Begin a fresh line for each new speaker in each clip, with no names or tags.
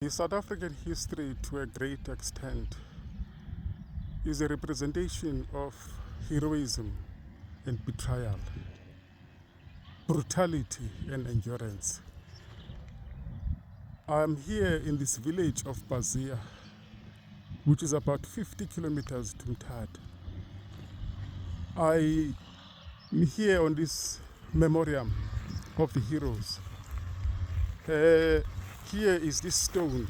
The South African history, to a great extent, is a representation of heroism and betrayal, brutality and endurance. I'm here in this village of Bazia, which is about 50 kilometers to Mthatha. I am here on this memoriam of the heroes. Here is this stone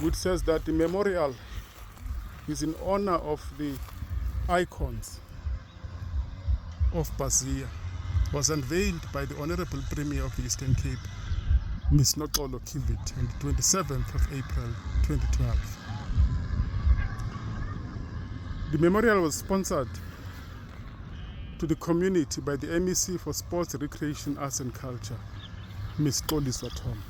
which says that the memorial is in honor of the icons of Bazia. It was unveiled by the Honorable Premier of the Eastern Cape, Ms. Noxolo Kivit, on the 27th of April 2012. The memorial was sponsored to the community by the MEC for Sports, Recreation, Arts and Culture, Ms. Xoliswa Tom.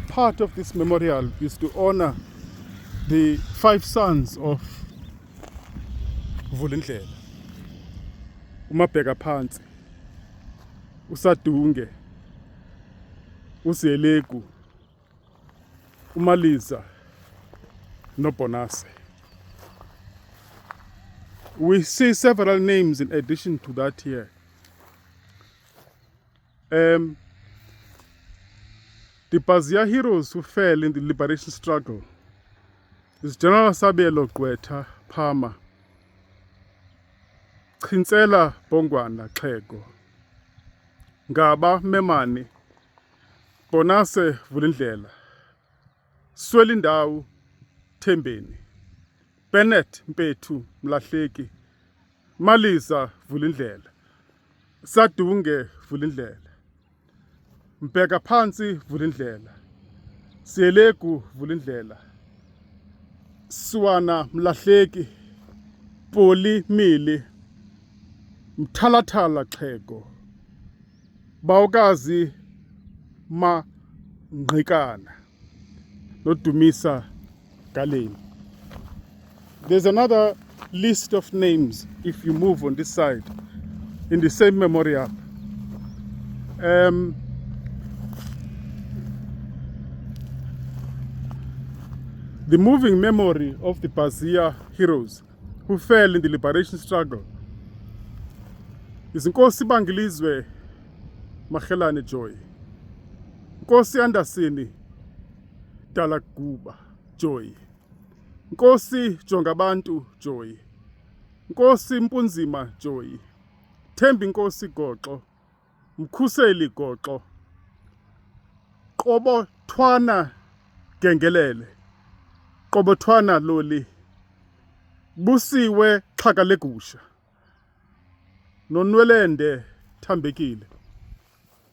Part of this memorial is to honor the 5 sons of Vulindlela: uMabheka Phansi, uSadunge, uZiyelegu, uMaliza, noBonase. We see several names in addition to that here. The Bazia heroes who fell in the liberation struggle is General Sabelo Gwetha Phama, Chinsela Bongwana Xhego, Ngaba Memane, Bonase Vulindlela, Swelindawu Thembeni, Bennett Mpethu Mlahleki, Maliza Vulindlela, Sadunge Vulindlela, Mbheka Phansi Vulindlela, Ziyelegu Vulindlela, Swana Mlahleki, Poli Mili, Mthalathala Xhego, Bawukazi Mangqikana, noDumisa Galeni. There's another list of names if you move on this side in the same memorial. The moving memory of the Bazia heroes who fell in the liberation struggle is Nkosi Bangilizwe Makhelane Joy, Nkosi Andersini Dalaguba Joy, Nkosi Jongabantu Joy, Nkosi Mpunzima Joy, Thembi Nkosi Goxo, Mkhuseli Goxo, Qobothwana Gengelele, Qobothwana Loli, Busiwe Xhakalegusha, Nonwelende Thambekile.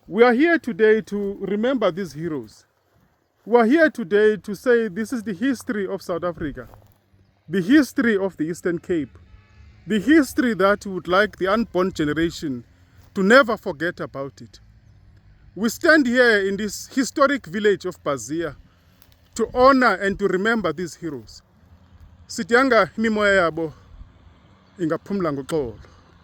We are here today to remember these heroes. We are here today to say this is the history of South Africa, the history of the Eastern Cape, the history that we would like the unborn generation to never forget about it. We stand here in this historic village of Bazia to honor and to remember these heroes. Sityanga imimoya yabo ingaphumla ngoxolo.